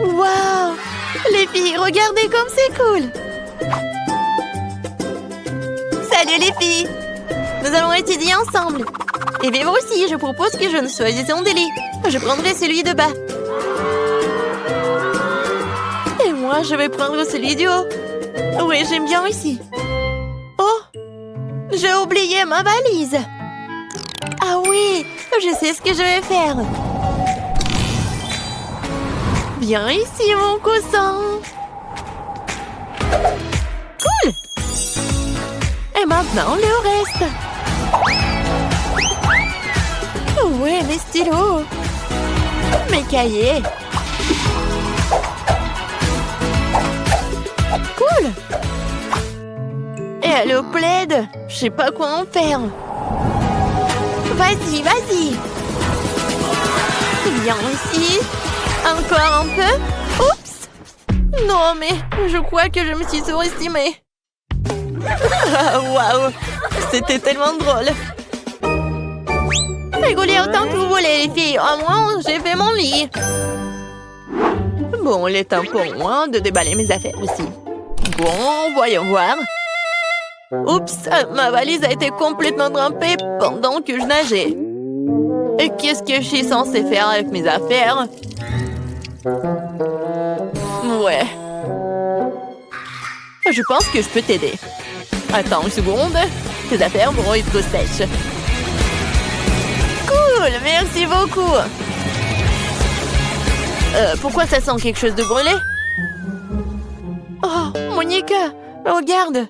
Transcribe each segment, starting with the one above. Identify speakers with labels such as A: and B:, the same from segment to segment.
A: Waouh! Les filles, regardez comme c'est cool! Salut les filles! Nous allons étudier ensemble. Et bien moi aussi, je propose que je ne choisisse un délit. Je prendrai celui de bas. Et moi, je vais prendre celui du haut. Oui, j'aime bien ici. Oh! J'ai oublié ma valise. Ah oui, je sais ce que je vais faire. Viens ici, mon cousin. Cool! Et maintenant, le reste. Ouais, mes stylos. Mes cahiers. Cool! Et le plaid. Je sais pas quoi en faire. Vas-y, vas-y. Viens ici. Encore un peu. Oups! Non, mais je crois que je me suis surestimée. Waouh! C'était tellement drôle. Rigolez autant que vous voulez, les filles. Au moins, j'ai fait mon lit. Bon, il est temps pour moi de déballer mes affaires aussi. Bon, voyons voir. Oups, ma valise a été complètement trempée pendant que je nageais. Et qu'est-ce que je suis censée faire avec mes affaires? Ouais. Je pense que je peux t'aider. Attends une seconde. Tes affaires vont être sèches. Cool, merci beaucoup. Pourquoi ça sent quelque chose de brûlé? Oh, Monica, regarde.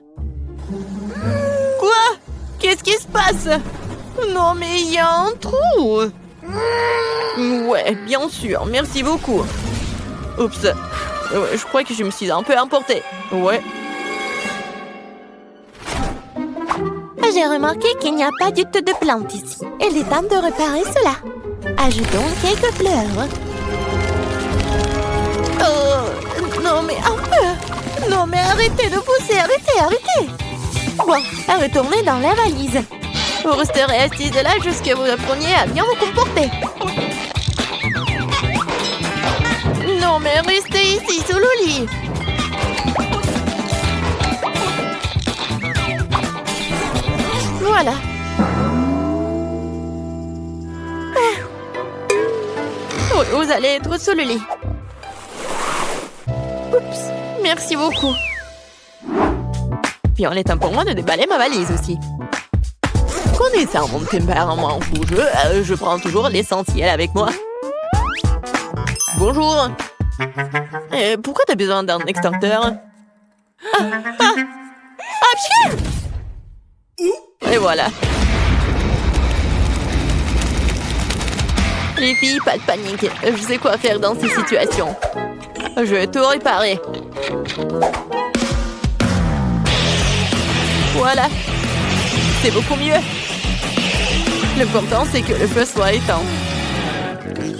A: Quoi? Qu'est-ce qui se passe? Non, mais il y a un trou. Ouais, bien sûr, merci beaucoup. Oups, je crois que je me suis un peu emportée. Ouais. J'ai remarqué qu'il n'y a pas du tout de plantes ici. Il est temps de réparer cela. Ajoutons quelques fleurs. Oh, non mais un peu. Non mais arrêtez de pousser, arrêtez. Bon, retournez dans la valise. Vous resterez assise là jusqu'à vous appreniez à bien vous comporter. Non mais restez ici sous le lit. Voilà. Oui, vous allez être sous le lit. Oups, merci beaucoup. Puis on est temps pour moi de déballer ma valise aussi. Connaissant mon tempérament bougeux, je prends toujours l'essentiel avec moi. Bonjour. Pourquoi t'as besoin d'un extincteur? Pfiou! Et voilà. Les filles, pas de panique. Je sais quoi faire dans ces situations. Je vais tout réparer. Voilà. C'est beaucoup mieux. L'important, c'est que le feu soit éteint.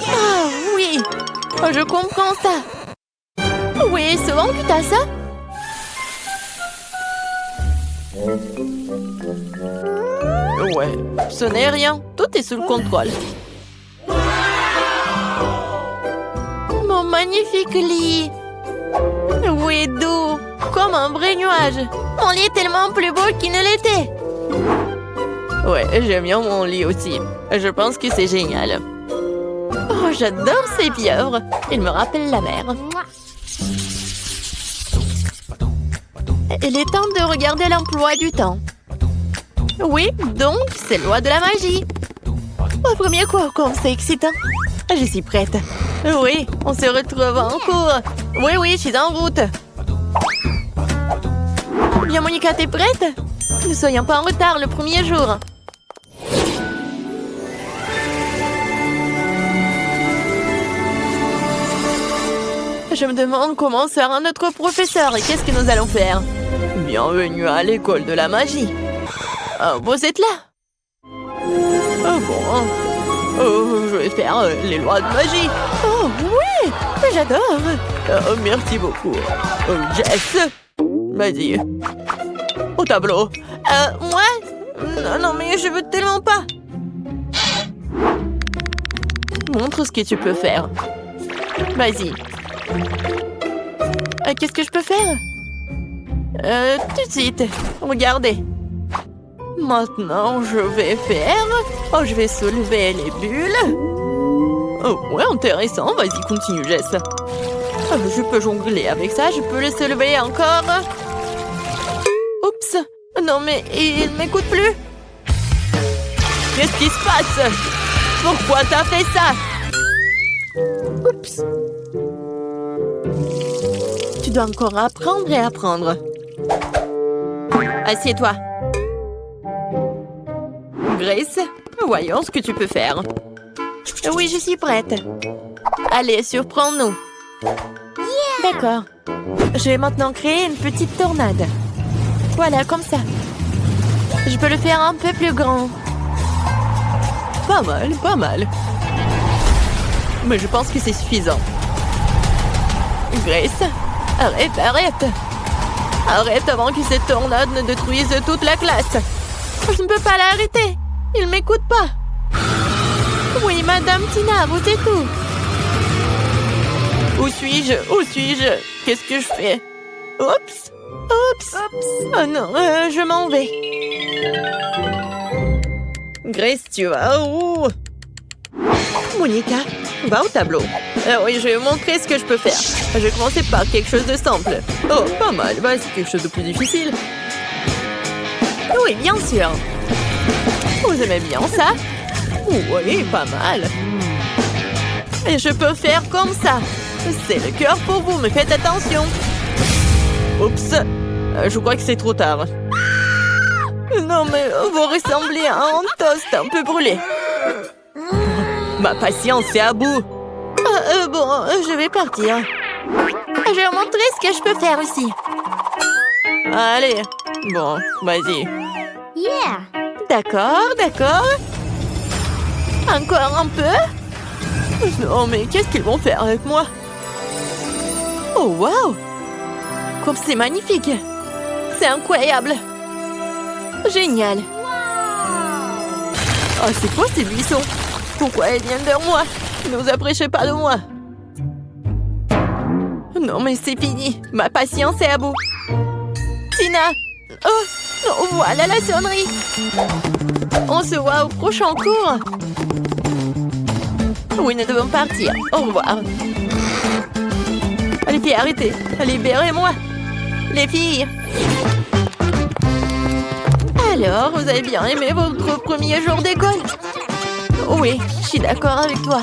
A: Ah oui. Je comprends ça. Oui, souvent que t'as ça. Ouais, ce n'est rien. Tout est sous le contrôle. Mon magnifique lit. Oui, doux. Comme un vrai nuage. Mon lit est tellement plus beau qu'il ne l'était. Ouais, j'aime bien mon lit aussi. Je pense que c'est génial. Oh, j'adore ces pieuvres. Ils me rappellent la mer. Il est temps de regarder l'emploi du temps. Oui, donc, c'est loi de la magie. Au premier cours, comme c'est excitant. Je suis prête. Oui, on se retrouve en cours. Oui, je suis en route. Bien, Monica, t'es prête? Ne soyons pas en retard le premier jour. Je me demande comment sera notre professeur et qu'est-ce que nous allons faire. Bienvenue à l'école de la magie. Oh, vous êtes là? Oh bon. Oh, je vais faire les lois de magie. Oh oui, j'adore. Oh, merci beaucoup. Oh, Jess. Vas-y. Au tableau. Moi? Non, mais je veux tellement pas. Montre ce que tu peux faire. Vas-y. Qu'est-ce que je peux faire? Tout de suite. Regardez. Maintenant, je vais faire... Oh, je vais soulever les bulles. Oh, ouais, intéressant. Vas-y, continue, Jess. Oh, je peux jongler avec ça. Je peux le soulever encore. Oups. Non, mais il m'écoute plus. Qu'est-ce qui se passe? Pourquoi t'as fait ça? Oups. Tu dois encore apprendre et apprendre. Assieds-toi. Grace, voyons ce que tu peux faire. Oui, je suis prête. Allez, surprends-nous. D'accord. Je vais maintenant créer une petite tornade. Voilà, comme ça. Je peux le faire un peu plus grand. Pas mal, pas mal. Mais je pense que c'est suffisant. Grace, arrête, arrête. Arrête avant que cette tornade ne détruise toute la classe. Je ne peux pas l'arrêter. Il ne m'écoute pas. Oui, Madame Tina, vous êtes où? Où suis-je? Où suis-je? Qu'est-ce que je fais? Oups. Oups. Oh non, je m'en vais. Grace, tu vas où? Monica, va au tableau. Oui, je vais vous montrer ce que je peux faire. Je vais commencer par quelque chose de simple. Oh, pas mal. Bah, c'est quelque chose de plus difficile. Oui, bien sûr. Vous aimez bien ça? Oui, pas mal. Et je peux faire comme ça. C'est le cœur pour vous, mais faites attention. Oups. Je crois que c'est trop tard. Non, mais vous ressemblez à un toast un peu brûlé. Ma patience est à bout. Bon, je vais partir. Je vais vous montrer ce que je peux faire aussi. Allez. Bon, vas-y.
B: Yeah.
A: D'accord, d'accord. Encore un peu? Non, mais qu'est-ce qu'ils vont faire avec moi? Oh, waouh! Comme c'est magnifique! C'est incroyable! Génial! Oh, c'est quoi ces buissons? Pourquoi ils viennent vers moi? Ne vous approchez pas de moi! Non, mais c'est fini! Ma patience est à bout! Tina! Oh! Oh, voilà la sonnerie! On se voit au prochain cours! Oui, nous devons partir. Au revoir. Les filles, arrêtez. Libérez-moi. Les filles. Alors, vous avez bien aimé votre premier jour d'école? Oui, je suis d'accord avec toi.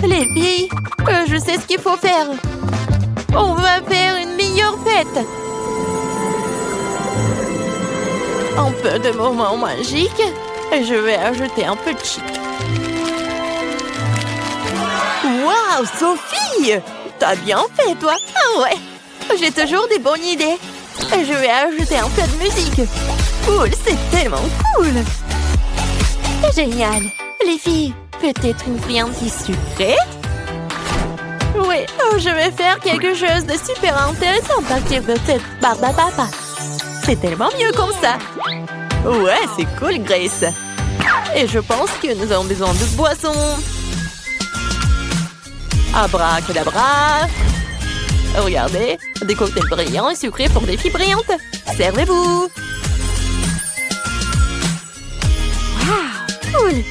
A: Les filles, je sais ce qu'il faut faire. On va faire une meilleure fête. Un peu de moments magiques. Et je vais ajouter un peu de chic. Waouh, Sophie! T'as bien fait, toi! Ah ouais! J'ai toujours des bonnes idées. Je vais ajouter un peu de musique. Cool, c'est tellement cool! Génial! Les filles, peut-être une friandise sucrée? Oui, je vais faire quelque chose de super intéressant à partir de cette barbe à papa. C'est tellement mieux comme ça! Ouais, c'est cool, Grace! Et je pense que nous avons besoin de boissons. Abracadabra! Regardez, des cocktails brillants et sucrés pour des filles brillantes. Servez-vous! Waouh! Cool!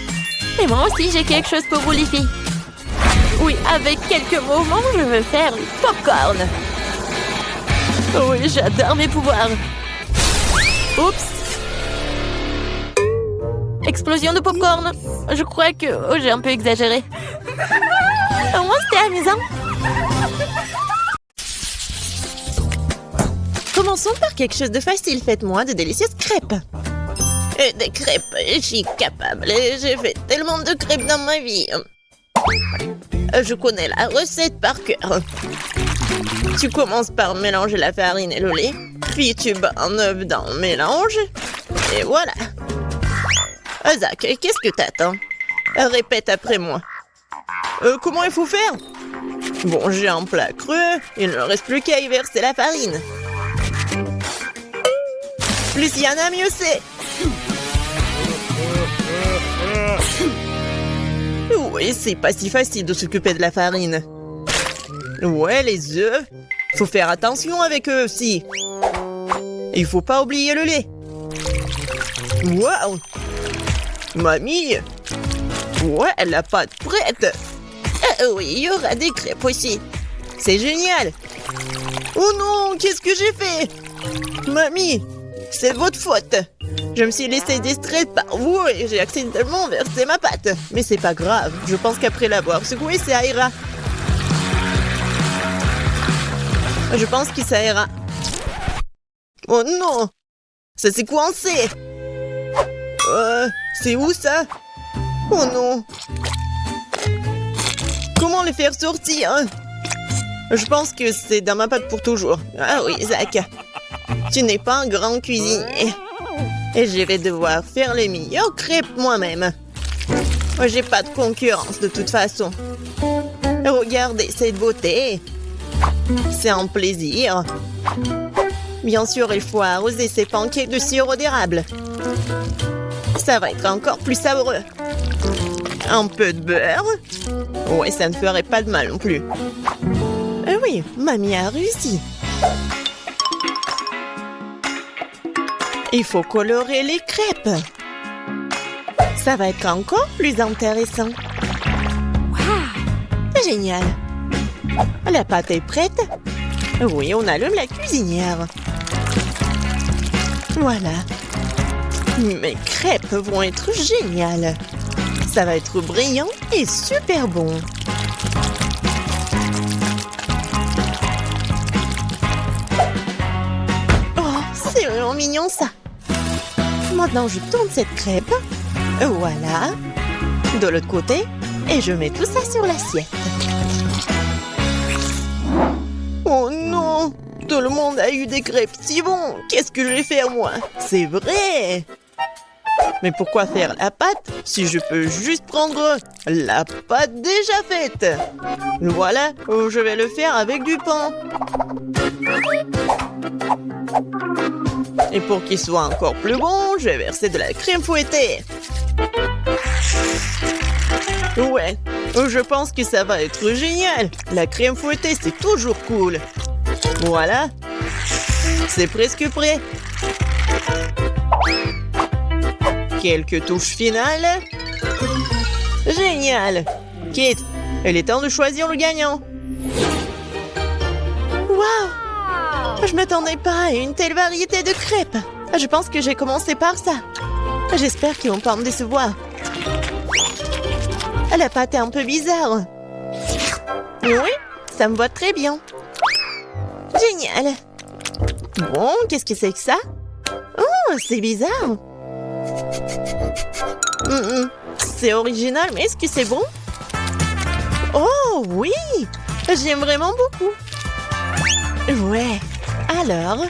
A: Et moi aussi, j'ai quelque chose pour vous, les filles. Oui, avec quelques mouvements, je veux faire du popcorn. Oui, j'adore mes pouvoirs. Oups! Explosion de popcorn. Je crois que j'ai un peu exagéré. Au moins, c'était amusant. Commençons par quelque chose de facile. Faites-moi de délicieuses crêpes. Des crêpes, je suis capable. J'ai fait tellement de crêpes dans ma vie. Je connais la recette par cœur. Tu commences par mélanger la farine et le lait. Puis tu bats un œuf dans le mélange. Et voilà. Zach, qu'est-ce que t'attends? Répète après moi. Comment il faut faire? Bon, j'ai un plat creux. Il ne reste plus qu'à y verser la farine. Plus il y en a, mieux c'est. Oui, c'est pas si facile de s'occuper de la farine.
B: Ouais, les œufs. Faut faire attention avec eux aussi. Et il faut pas oublier le lait. Waouh! Mamie! Ouais, la pâte prête.
A: Oui, il y aura des crêpes aussi.
B: C'est génial. Oh non, qu'est-ce que j'ai fait? Mamie, c'est votre faute. Je me suis laissé distraire par vous et j'ai accidentellement versé ma pâte. Mais c'est pas grave, je pense qu'après l'avoir secouée, ça ira. Je pense que ça ira. Oh non! Ça s'est coincé! C'est où ça? Oh non! Comment les faire sortir? Je pense que c'est dans ma pâte pour toujours. Ah oui, Zach. Tu n'es pas un grand cuisinier. Et je vais devoir faire les meilleures crêpes moi-même. J'ai pas de concurrence de toute façon. Regardez cette beauté. C'est un plaisir. Bien sûr, il faut arroser ces pancakes de sirop d'érable. Ça va être encore plus savoureux. Un peu de beurre. Ouais, ça ne ferait pas de mal non plus. Oui, mamie a réussi. Il faut colorer les crêpes. Ça va être encore plus intéressant. Wow! Génial. La pâte est prête. Oui, on allume la cuisinière. Voilà. Mes crêpes vont être géniales. Ça va être brillant et super bon. Oh, c'est vraiment mignon ça. Maintenant, je tourne cette crêpe. Voilà. De l'autre côté. Et je mets tout ça sur l'assiette. Oh non! Tout le monde a eu des crêpes si bons. Qu'est-ce que je vais faire moi? C'est vrai! Mais pourquoi faire la pâte si je peux juste prendre la pâte déjà faite? Voilà, je vais le faire avec du pain. Et pour qu'il soit encore plus bon, je vais verser de la crème fouettée. Ouais, je pense que ça va être génial. La crème fouettée, c'est toujours cool. Voilà. C'est presque prêt. Quelques touches finales. Génial. Kate, il est temps de choisir le gagnant. Waouh! Je m'attendais pas à une telle variété de crêpes. Je pense que j'ai commencé par ça. J'espère qu'ils vont pas me décevoir. La pâte est un peu bizarre. Oui, ça me va très bien. Génial. Bon, qu'est-ce que c'est que ça? Oh, c'est bizarre. C'est original, mais est-ce que c'est bon? Oh, oui! J'aime vraiment beaucoup. Ouais. Alors,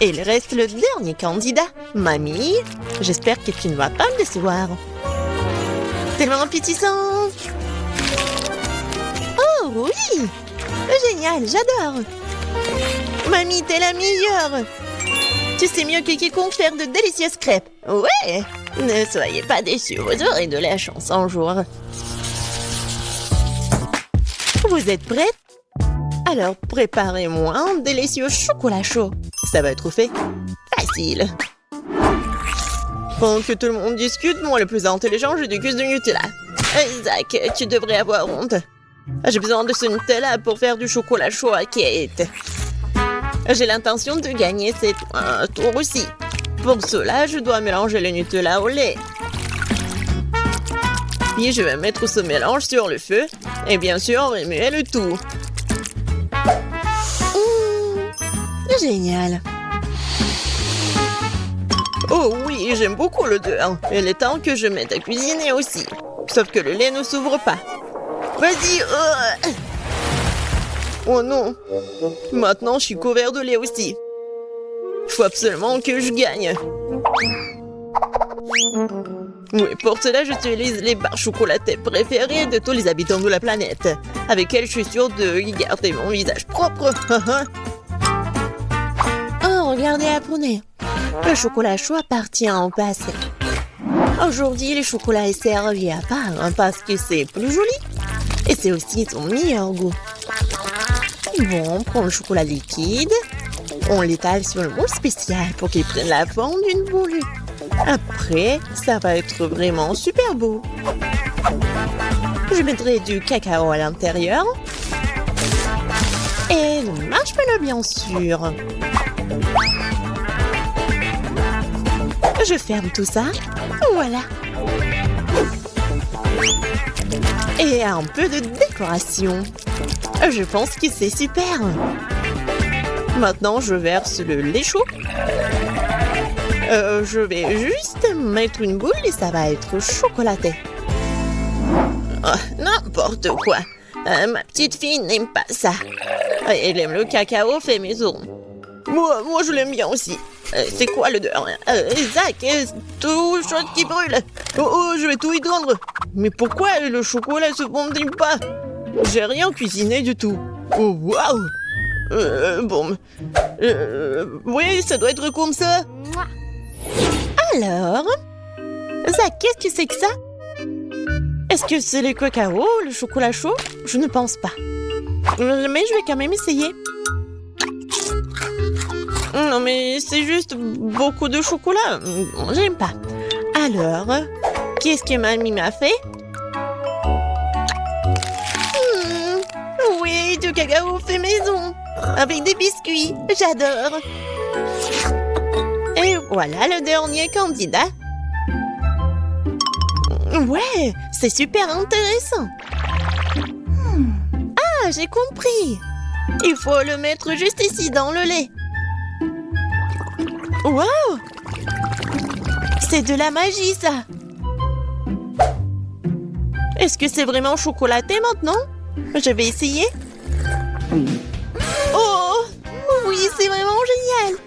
B: il reste le dernier candidat. Mamie, j'espère que tu ne vas pas me décevoir. Tellement appétissant. Oh, oui! Génial, j'adore. Mamie, t'es la meilleure. Tu sais mieux que quiconque faire de délicieuses crêpes. Ouais! Ne soyez pas déçus, vous aurez de la chance un jour. Vous êtes prêtes? Alors, préparez-moi un délicieux chocolat chaud. Ça va être fait facile. Pendant que tout le monde discute, moi le plus intelligent, je déguste du Nutella. Isaac, tu devrais avoir honte. J'ai besoin de ce Nutella pour faire du chocolat chaud à Kate. J'ai l'intention de gagner cette tour aussi. Pour cela, je dois mélanger le Nutella au lait. Puis je vais mettre ce mélange sur le feu. Et bien sûr, remuer le tout. Génial. Oh oui, j'aime beaucoup l'odeur. Il est temps que je mette à cuisiner aussi. Sauf que le lait ne s'ouvre pas. Vas-y. Oh non. Maintenant, je suis couvert de lait aussi. Il faut absolument que je gagne. Oui, pour cela, j'utilise les barres chocolatées préférées de tous les habitants de la planète, avec elles, je suis sûre de garder mon visage propre. Oh, regardez la prunée. Le chocolat chaud appartient au passé. Aujourd'hui, le chocolat est servi à part parce que c'est plus joli. Et c'est aussi son meilleur goût. Bon, on prend le chocolat liquide. On l'étale sur le moule spécial pour qu'il prenne la forme d'une boule. Après, ça va être vraiment super beau. Je mettrai du cacao à l'intérieur. Et le marshmallow, bien sûr. Je ferme tout ça. Voilà. Et un peu de décoration. Je pense que c'est super. Maintenant, je verse le lait chaud. Je vais juste mettre une boule et ça va être chocolaté. Oh, n'importe quoi. Ma petite fille n'aime pas ça. Elle aime le cacao fait maison. Moi, je l'aime bien aussi. C'est quoi l'odeur? Zach, tout chose qui brûle. Oh, je vais tout éteindre. Mais pourquoi le chocolat se fondit pas? J'ai rien cuisiné du tout. Oh, waouh! Bon. Oui, ça doit être comme ça. Alors? Zach, qu'est-ce que c'est que ça? Est-ce que c'est le cacao, le chocolat chaud? Je ne pense pas. Mais je vais quand même essayer. Non, mais c'est juste beaucoup de chocolat. J'aime pas. Alors, qu'est-ce que mamie m'a fait? Oui, du cacao fait maison. Avec des biscuits. J'adore. Et voilà le dernier candidat. Ouais, c'est super intéressant. Ah, j'ai compris. Il faut le mettre juste ici dans le lait. Wow! C'est de la magie, ça! Est-ce que c'est vraiment chocolaté maintenant? Je vais essayer. Oh! Oui, c'est vraiment génial!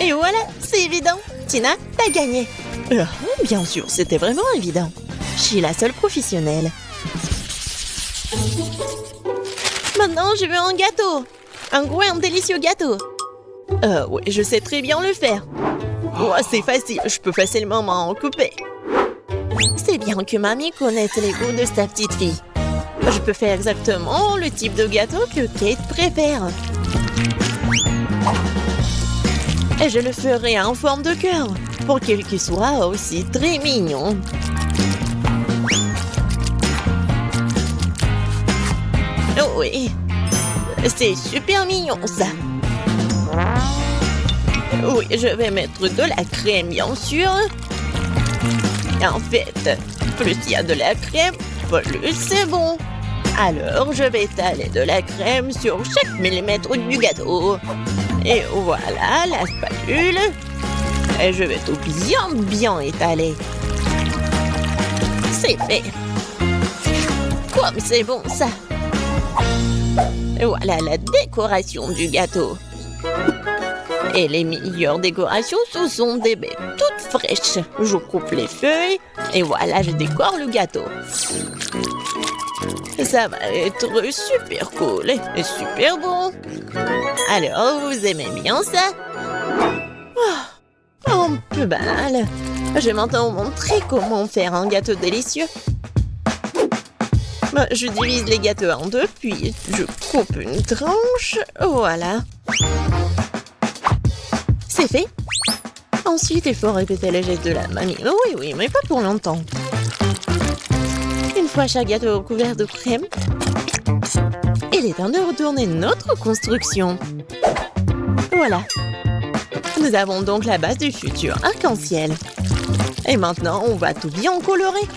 B: Et voilà, c'est évident. Tina, t'as gagné. Bien sûr, c'était vraiment évident. Je suis la seule professionnelle. Maintenant, je veux un gâteau. Un gros et un délicieux gâteau. Oui, je sais très bien le faire. Oh, c'est facile, je peux facilement m'en occuper. C'est bien que mamie connaisse les goûts de sa petite fille. Je peux faire exactement le type de gâteau que Kate préfère. Et je le ferai en forme de cœur, pour qu'il soit aussi très mignon. Oh oui, c'est super mignon ça. Oui, je vais mettre de la crème, bien sûr. En fait, plus il y a de la crème, plus c'est bon. Alors, je vais étaler de la crème sur chaque millimètre du gâteau. Et voilà la spatule. Et je vais tout bien étaler. C'est fait. Comme c'est bon, ça. Et voilà la décoration du gâteau. Et les meilleures décorations, ce sont des baies toutes fraîches. Je coupe les feuilles et voilà, je décore le gâteau. Ça va être super cool et super bon. Alors, vous aimez bien ça? Oh, un peu banal. Je vais maintenant vous montrer comment faire un gâteau délicieux. Je divise les gâteaux en deux, puis je coupe une tranche. Voilà. C'est fait. Ensuite, il faut répéter les gestes de la mamie. Oui, mais pas pour longtemps. Une fois chaque gâteau recouvert de crème, il est temps de retourner notre construction. Voilà. Nous avons donc la base du futur arc-en-ciel. Et maintenant, on va tout bien colorer.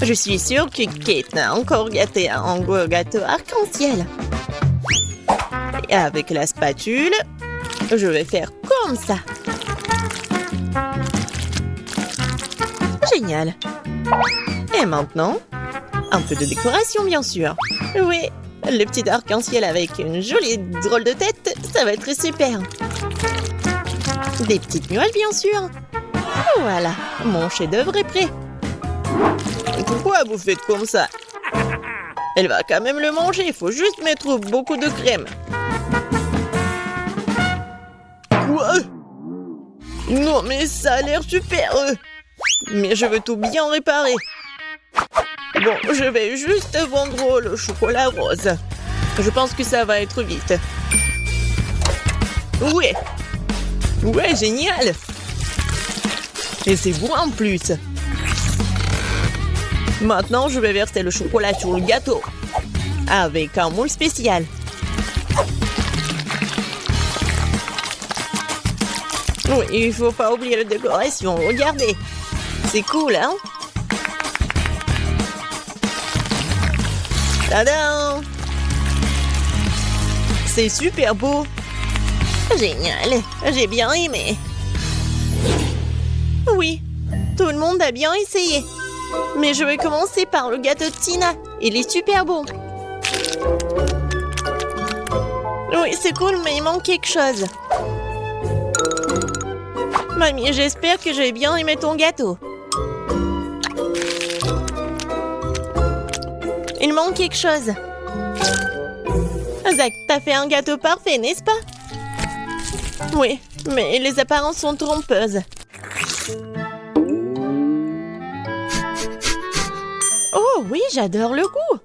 B: Je suis sûre que Kate n'a encore gâté un gros gâteau arc-en-ciel. Et avec la spatule, je vais faire comme ça. Génial. Et maintenant, un peu de décoration, bien sûr. Oui, le petit arc-en-ciel avec une jolie drôle de tête, ça va être super. Des petites nuages, bien sûr. Voilà, mon chef-d'œuvre est prêt. Pourquoi vous faites comme ça? Elle va quand même le manger, il faut juste mettre beaucoup de crème. Quoi? Non, mais ça a l'air super. Mais je veux tout bien réparer. Bon, je vais juste vendre le chocolat rose. Je pense que ça va être vite. Ouais. Ouais, génial. Et c'est bon en plus. Maintenant, je vais verser le chocolat sur le gâteau. Avec un moule spécial. Oui, il faut pas oublier la décoration. Regardez. C'est cool, hein? Tadam! C'est super beau. Génial. J'ai bien aimé. Oui, tout le monde a bien essayé. Mais je vais commencer par le gâteau de Tina. Il est super bon. Oui, c'est cool, mais il manque quelque chose. Mamie, j'espère que j'ai bien aimé ton gâteau. Il manque quelque chose. Zach, t'as fait un gâteau parfait, n'est-ce pas? Oui, mais les apparences sont trompeuses. Oh oui, j'adore le goût.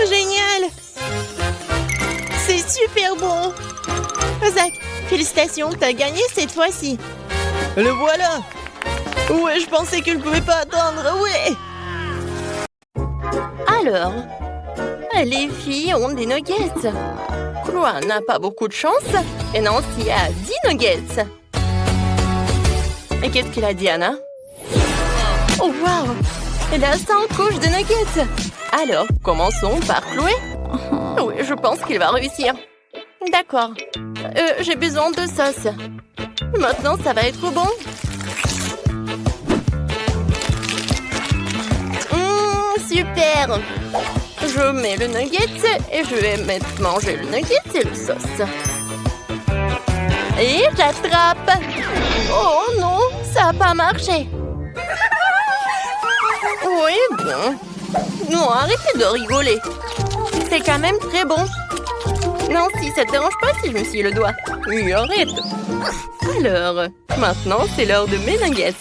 B: Génial. C'est super bon. Zach, félicitations, t'as gagné cette fois-ci. Le voilà. Ouais, je pensais que je ne pouvais pas attendre, ouais.
A: Alors, les filles ont des nuggets. Chloé n'a pas beaucoup de chance et Nancy a 10 nuggets. Et qu'est-ce qu'il a dit, Anna? Oh, waouh! Elle a 5 couches de nuggets. Alors, commençons par Chloé. Oui, je pense qu'il va réussir. D'accord. J'ai besoin de sauce. Maintenant, ça va être bon. Super! Je mets le nugget et je vais manger le nugget et le sauce. Et j'attrape! Oh non, ça n'a pas marché. Oui, bon. Non, arrêtez de rigoler. C'est quand même très bon. Non, si ça te dérange pas si je me scie le doigt. Oui, arrête. Alors, maintenant, c'est l'heure de mes nuggets.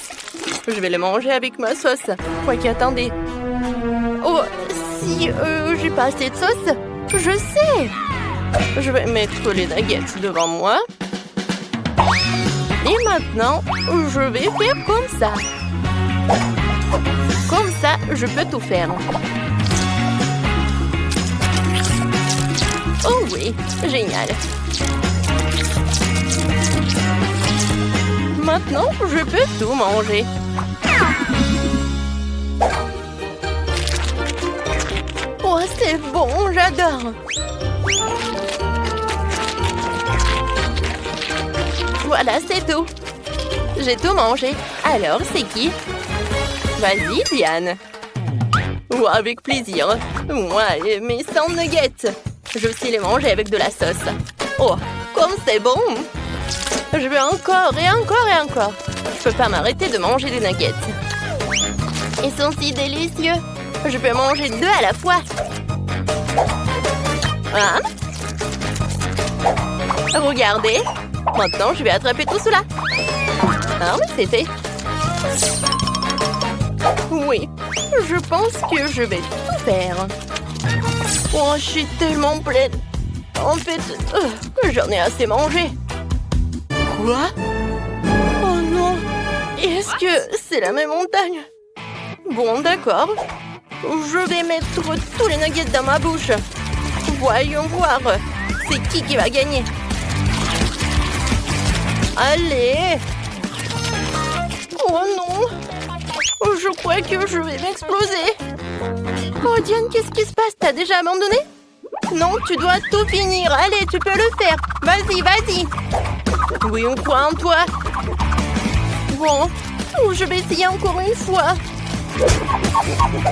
A: Je vais les manger avec ma sauce. Quoique, attendez. Oh, si j'ai pas assez de sauce, je sais. Je vais mettre les nuggets devant moi. Et maintenant, je vais faire comme ça. Comme ça, je peux tout faire. Oh oui, génial. Maintenant, je peux tout manger. Oh, c'est bon, j'adore. Voilà, c'est tout. J'ai tout mangé. Alors, c'est qui? Vas-y, Diane. Oh, avec plaisir. Moi et mes 100 nuggets. Je vais aussi les manger avec de la sauce. Oh, comme c'est bon! Je veux encore et encore et encore. Je peux pas m'arrêter de manger des nuggets. Ils sont si délicieux. Je peux manger 2 à la fois. Hein? Regardez. Maintenant, je vais attraper tout cela. Ah oui, c'est fait. Oui, je pense que je vais tout faire. Oh, je suis tellement pleine. En fait, j'en ai assez mangé. Quoi? Oh non. Est-ce que c'est la même montagne? Bon, d'accord. Je vais mettre tous les nuggets dans ma bouche. Voyons voir. C'est qui va gagner? Allez! Oh non! Je crois que je vais m'exploser. Oh Diane, qu'est-ce qui se passe? T'as déjà abandonné? Non, tu dois tout finir. Allez, tu peux le faire. Vas-y, vas-y. Oui, on croit en toi. Bon, je vais essayer encore une fois.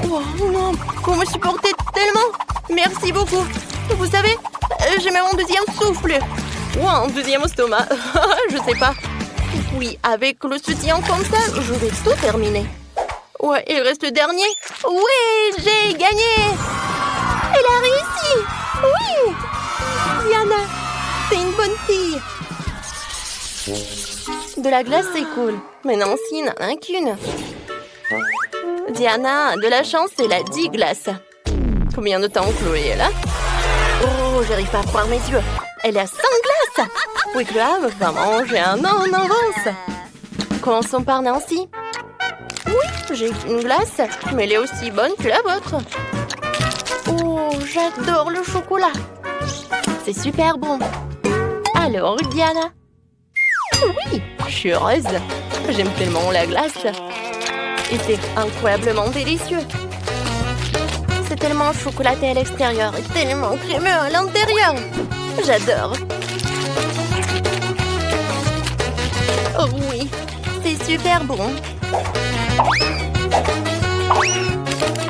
A: Oh non, vous me supportez tellement. Merci beaucoup. Vous savez, j'ai même un deuxième souffle. Ou un deuxième estomac. Je sais pas. Oui, avec le soutien comme ça, je vais tout terminer. Ouais, il reste le dernier. Oui, j'ai gagné. Elle a réussi. Oui. Diana, t'es une bonne fille. De la glace, c'est cool. Mais Nancy n'en a qu'une. Diana a de la chance, elle a 10 glaces. Combien de temps Chloé est là? Oh, j'arrive pas à croire mes yeux. Elle a 5 glaces. Oui, Chloé va manger un an en avance. Commençons par Nancy. Oui, j'ai une glace, mais elle est aussi bonne que la vôtre. Oh, j'adore le chocolat. C'est super bon. Alors, Diana? Oui, je suis heureuse. J'aime tellement la glace. Et c'est incroyablement délicieux. C'est tellement chocolaté à l'extérieur et tellement crémeux à l'intérieur. J'adore. Oh oui, c'est super bon.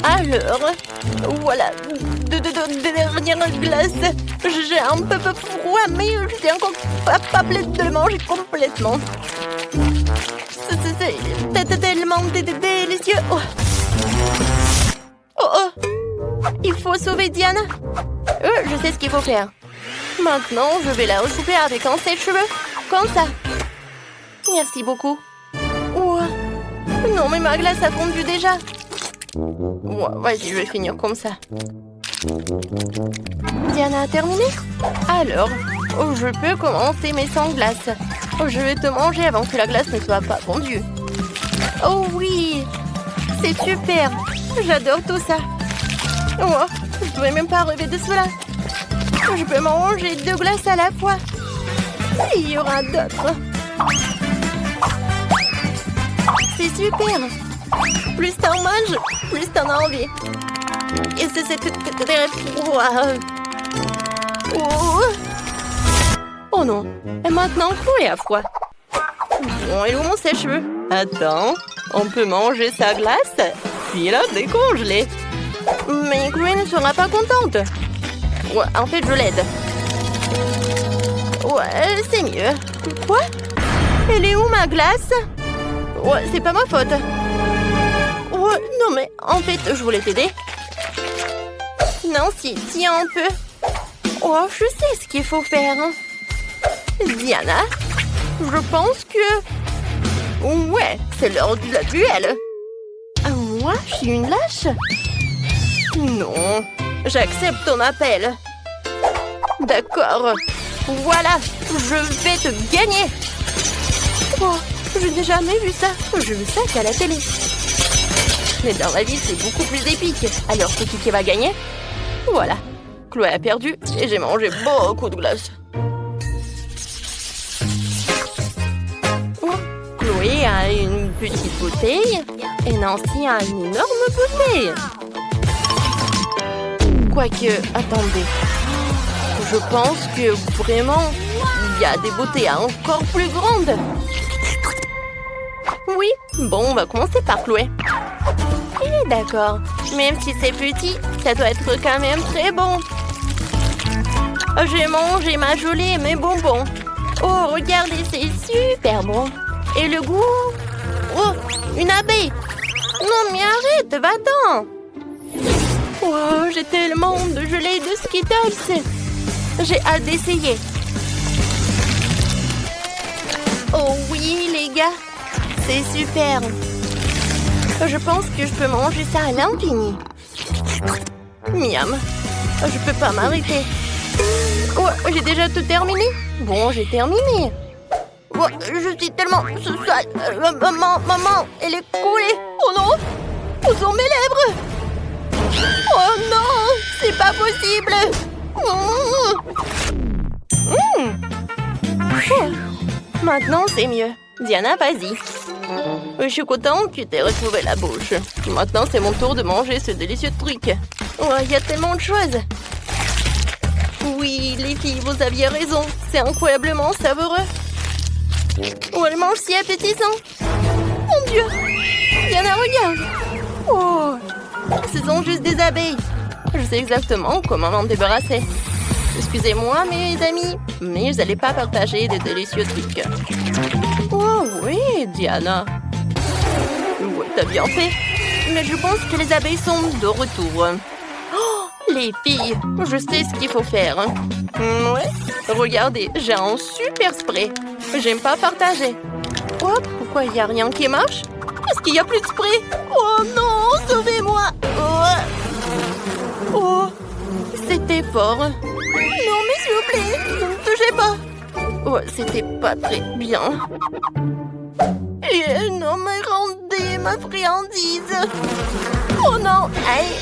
A: Alors, voilà, de dernière glace. J'ai un peu froid, mais je suis encore pas prête de le manger complètement. C'est tellement délicieux. Oh. Oh oh. Il faut sauver Diana. Je sais ce qu'il faut faire. Maintenant, je vais la recouper avec un sèche-cheveux. Comme ça. Merci beaucoup. Oh. Non, mais ma glace a fondu déjà. Oh, vas-y, je vais finir comme ça. Diana a terminé? Alors, je peux commencer mes sans glace. Je vais te manger avant que la glace ne soit pas fondue. Oh oui, c'est super. J'adore tout ça. Oh, je ne pouvais même pas rêver de cela. Je peux manger 2 glaces à la fois. Il y aura d'autres. C'est super. Plus t'en manges, plus t'en as envie. Et c'est très froid. Oh. Oh non. Et maintenant, Chloé a froid. Bon, et où mon sèche-cheveux? Attends, on peut manger sa glace, puis la décongeler. Mais Chloé ne sera pas contente. Ouais, en fait, je l'aide. Ouais, c'est mieux. Quoi? Elle est où ma glace? Ouais, c'est pas ma faute. Ouais, non mais, en fait, je voulais t'aider. Nancy, tiens un peu. Oh, je sais ce qu'il faut faire. Diana, je pense que... Ouais, c'est l'heure du duel. Moi, je suis une lâche? Non, j'accepte ton appel. D'accord. Voilà, je vais te gagner. Oh, je n'ai jamais vu ça. J'ai vu ça qu'à la télé. Mais dans la vie, c'est beaucoup plus épique. Alors, c'est qui va gagner? Voilà. Chloé a perdu et j'ai mangé beaucoup de glace. Oh, Chloé a une petite bouteille et Nancy a une énorme bouteille. Quoique, attendez. Je pense que vraiment, il y a des bouteilles encore plus grandes. Oui, bon, on va commencer par Chloé. D'accord, même si c'est petit, ça doit être quand même très bon. J'ai mangé ma gelée et mes bonbons. Oh, regardez, c'est super bon. Et le goût? Oh, une abeille. Non, mais arrête, va-t'en. Oh, j'ai tellement de gelée de Skittles. J'ai hâte d'essayer. Oh oui, les gars, c'est super. Je pense que je peux manger ça à l'infini. Miam. Je peux pas m'arrêter. Oh, j'ai déjà tout terminé? Bon, j'ai terminé. Oh, je suis tellement sale. Maman, elle est coulée. Oh non, où sont mes lèvres? Oh non, c'est pas possible. Oh. Maintenant, c'est mieux. Diana, vas-y. Je suis contente que tu aies retrouvé la bouche. Maintenant, c'est mon tour de manger ce délicieux truc. Oh, il y a tellement de choses. Oui, les filles, vous aviez raison. C'est incroyablement savoureux. Oh, elle mange si appétissant. Mon Dieu. Diana, regarde. Oh, ce sont juste des abeilles. Je sais exactement comment m'en débarrasser. Excusez-moi, mes amis, mais vous n'allez pas partager des délicieux trucs. Oh oui, Diana. Ouais, t'as bien fait. Mais je pense que les abeilles sont de retour. Oh, les filles, je sais ce qu'il faut faire. Ouais, regardez, j'ai un super spray. J'aime pas partager. Oh, pourquoi il n'y a rien qui marche? Est-ce qu'il n'y a plus de spray? Oh non, sauvez-moi. Oh. encore. Non, mais s'il vous plaît, ne me touchez pas. Oh, c'était pas très bien. Et non, mais rendez ma friandise. Oh non, aïe.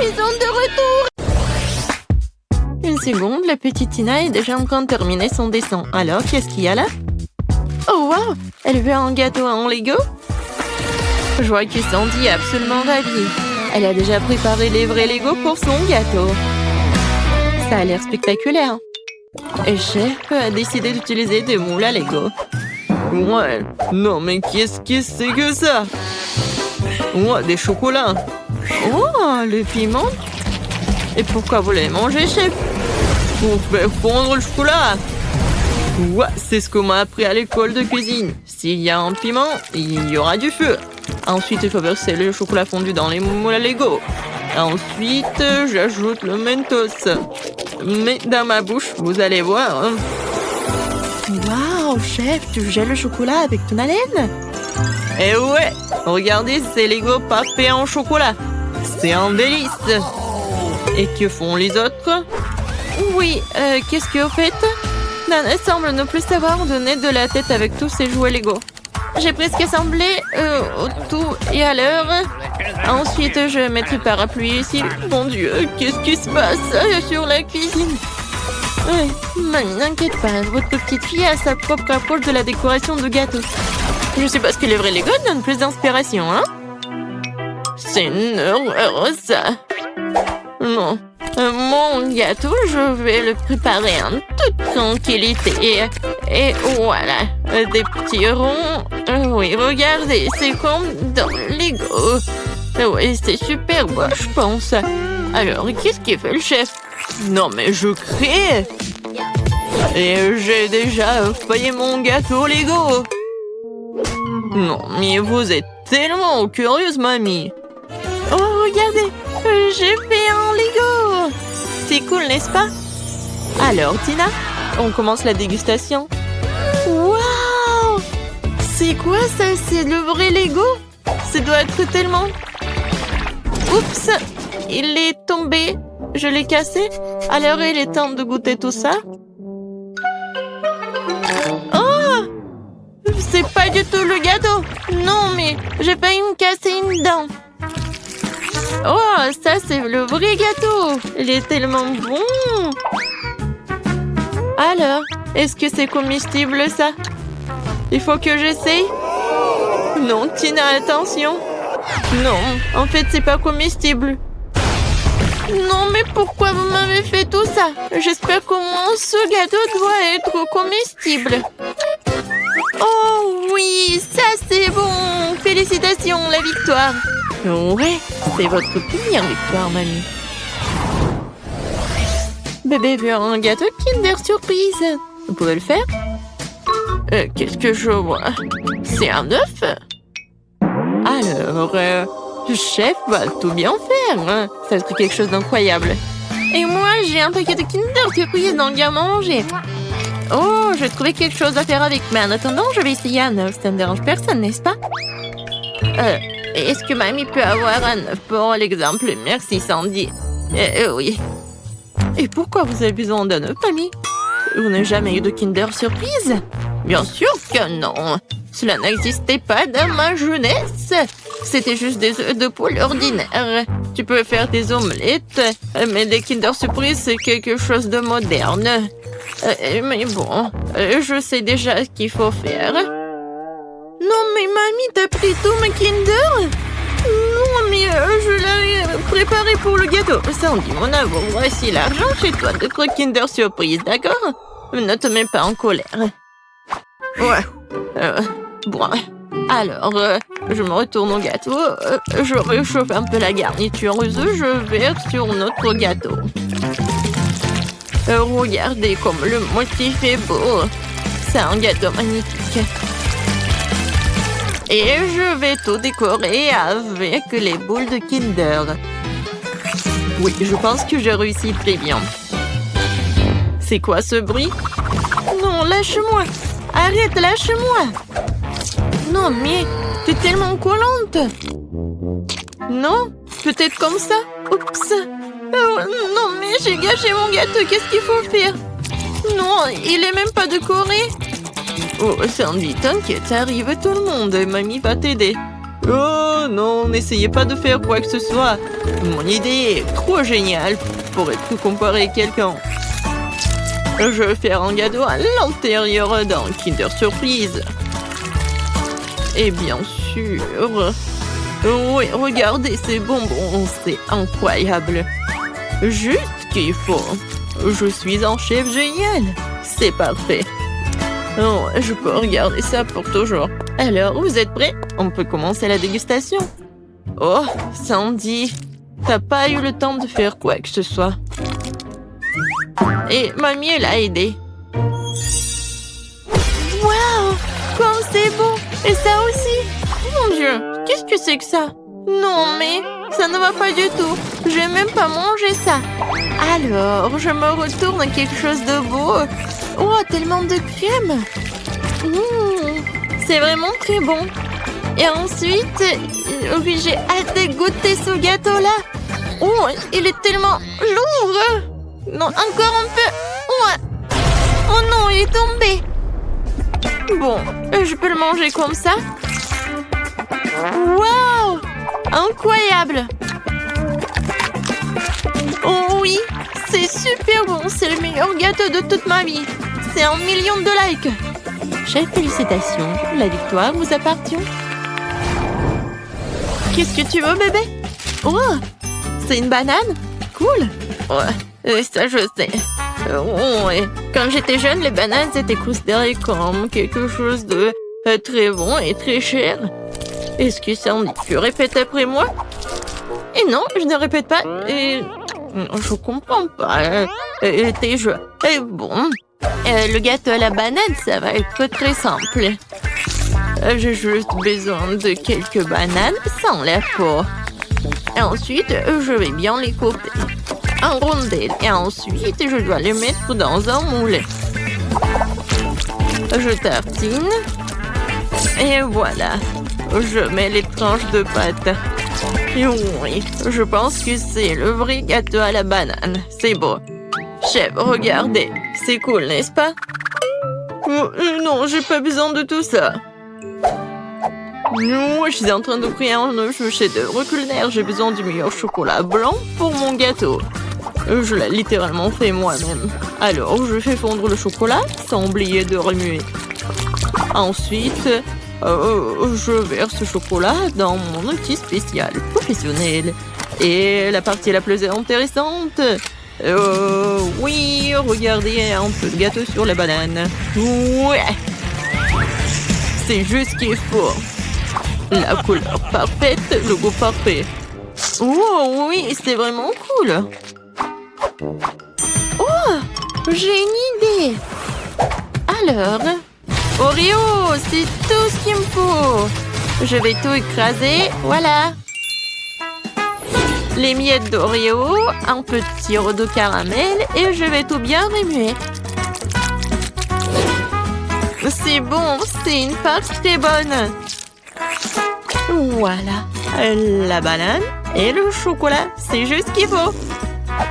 A: Ils sont de retour. Une seconde, la petite Tina est déjà en train de terminer son dessin. Alors, qu'est-ce qu'il y a là? Oh, wow! Elle veut un gâteau en Lego? Je vois que Sandy est absolument ravie. Elle a déjà préparé les vrais Lego pour son gâteau. Ça a l'air spectaculaire. Et Chef a décidé d'utiliser des moules à Lego. Ouais, non mais qu'est-ce que c'est que ça? Ouais, des chocolats. Oh, le piment. Et pourquoi vous l'avez mangé, Chef? Pour faire fondre le chocolat. Ouais, c'est ce qu'on m'a appris à l'école de cuisine. S'il y a un piment, il y aura du feu. Ensuite, il faut verser le chocolat fondu dans les moules à Lego. Ensuite, j'ajoute le Mentos. Mais dans ma bouche, vous allez voir. Waouh, Chef, tu gèles le chocolat avec ton haleine? Eh ouais, regardez ces Lego parfaits en chocolat. C'est un délice. Et que font les autres? Oui, qu'est-ce que vous faites? Nana semble ne plus savoir où donner de la tête avec tous ses jouets Lego. J'ai presque assemblé tout et à l'heure. Ensuite, je mettrai le parapluie ici. Mon Dieu, qu'est-ce qui se passe sur la cuisine? Mamie, n'inquiète pas, votre petite fille a sa propre approche de la décoration de gâteau. Je sais pas ce que les vrais Lego donnent plus d'inspiration, hein? C'est une horreur, ça. Non. Mon gâteau, je vais le préparer en toute tranquillité. Et voilà, des petits ronds. Oui, regardez, c'est comme dans Lego. Oui, c'est super beau, je pense. Alors, qu'est-ce qu'il fait le chef? Non, mais je crée. Et j'ai déjà failli mon gâteau Lego. Non, mais vous êtes tellement curieuse, mamie. Oh, regardez, j'ai fait un Lego. C'est cool, n'est-ce pas? Alors, Tina, on commence la dégustation. Waouh! C'est quoi ça? C'est le vrai Lego? Ça doit être tellement... Oups! Il est tombé. Je l'ai cassé. Alors, il est temps de goûter tout ça. Oh! C'est pas du tout le gâteau. Non, mais j'ai failli me casser une dent. Oh, ça, c'est le vrai gâteau. Il est tellement bon. Alors, est-ce que c'est comestible, ça? Il faut que j'essaye. Non, Tina, attention. Non, en fait, c'est pas comestible. Non, mais pourquoi vous m'avez fait tout ça? J'espère qu'au moins ce gâteau doit être comestible. Oh oui, ça c'est bon. Félicitations, la victoire. Ouais, c'est votre première victoire, mamie. Bébé veut un gâteau Kinder Surprise. Vous pouvez le faire? Qu'est-ce que je vois? C'est un œuf? Alors, chef va tout bien faire. Hein? Ça va être quelque chose d'incroyable. Et moi, j'ai un paquet de Kinder Surprise dans le garde-manger. Oh, je vais trouver quelque chose à faire avec. Mais en attendant, je vais essayer un œuf. Ça ne dérange personne, n'est-ce pas? Est-ce que mamie peut avoir un œuf pour l'exemple? Merci, Sandy. Oui. Et pourquoi vous avez besoin d'un œuf, mamie? Vous n'avez jamais eu de Kinder Surprise? Bien sûr que non. Cela n'existait pas dans ma jeunesse. C'était juste des œufs de poule ordinaires. Tu peux faire des omelettes, mais des Kinder Surprise, c'est quelque chose de moderne. Mais bon, je sais déjà ce qu'il faut faire. Non, mais mamie, t'as pris tout mes Kinder? Non, mais je l'avais préparé pour le gâteau. Sandy, mon amour, voici l'argent chez toi de Kinder Surprise, d'accord? Ne te mets pas en colère. Ouais. Bon. Alors, je me retourne au gâteau. Je réchauffe un peu la garniture. Je verse sur notre gâteau. Regardez comme le motif est beau. C'est un gâteau magnifique. Et je vais tout décorer avec les boules de Kinder. Oui, je pense que j'ai réussi très bien. C'est quoi ce bruit? Non, lâche-moi! Arrête, lâche-moi! Non, mais t'es tellement collante! Non? Peut-être comme ça? Oups! Oh, non, mais j'ai gâché mon gâteau. Qu'est-ce qu'il faut faire? Non, il est même pas décoré. Oh, Sandy, t'inquiète, ça arrive tout le monde. Mamie va t'aider. Oh non, n'essayez pas de faire quoi que ce soit. Mon idée est trop géniale pour être comparée à quelqu'un. Je vais faire un gâteau à l'intérieur d'un Kinder Surprise. Et bien sûr... Oui, regardez ces bonbons, c'est incroyable. Juste ce qu'il faut. Je suis un chef génial. C'est parfait. Oh, je peux regarder ça pour toujours. Alors, vous êtes prêts? On peut commencer la dégustation. Oh, Sandy, t'as pas eu le temps de faire quoi que ce soit. Et mamie, elle a aidé. Waouh, comme c'est beau. Et ça aussi. Mon Dieu, qu'est-ce que c'est que ça? Non, mais ça ne va pas du tout. Je vais même pas manger ça. Alors, je me retourne à quelque chose de beau. Oh, tellement de crème. C'est vraiment très bon. Et ensuite, oui, j'ai hâte de goûter ce gâteau-là. Oh, il est tellement lourd. Non, encore un peu. Oh non, il est tombé. Bon, je peux le manger comme ça. Waouh! Incroyable! Oh oui, c'est super bon. C'est le meilleur gâteau de toute ma vie. C'est 1 million de likes. Chef, félicitations. La victoire vous appartient. Qu'est-ce que tu veux, bébé? Oh! C'est une banane? Cool! Ouais, ça je sais. Oh, ouais. Quand j'étais jeune, les bananes étaient considérées comme quelque chose de très bon et très cher. Est-ce que ça en dit? Tu répètes après moi? Et non, je ne répète pas. Et je comprends pas. Tes jeux. Et bon, le gâteau à la banane, ça va être très simple. J'ai juste besoin de quelques bananes sans la peau. Et ensuite, je vais bien les couper en rondelles. Et ensuite, je dois les mettre dans un moule. Je tartine. Et voilà. Je mets les tranches de pâte. Et oui, je pense que c'est le vrai gâteau à la banane. C'est beau. Chef, regardez. C'est cool, n'est-ce pas? Non, j'ai pas besoin de tout ça. Non, je suis en train de créer un chef-d'œuvre culinaire. J'ai besoin du meilleur chocolat blanc pour mon gâteau. Je l'ai littéralement fait moi-même. Alors, je fais fondre le chocolat sans oublier de remuer. Ensuite... je verse ce chocolat dans mon outil spécial professionnel. Et la partie la plus intéressante... oui, regardez un peu de gâteau sur la banane. Ouais! C'est juste ce qu'il faut. La couleur parfaite, le goût parfait. Oh oui, c'est vraiment cool. Oh, j'ai une idée. Alors... Oreo, c'est tout ce qu'il me faut. Je vais tout écraser, voilà. Les miettes d'Oreo, un peu de sirop de caramel et je vais tout bien remuer. C'est bon, c'est une pâte très bonne. Voilà, la banane et le chocolat, c'est juste ce qu'il faut.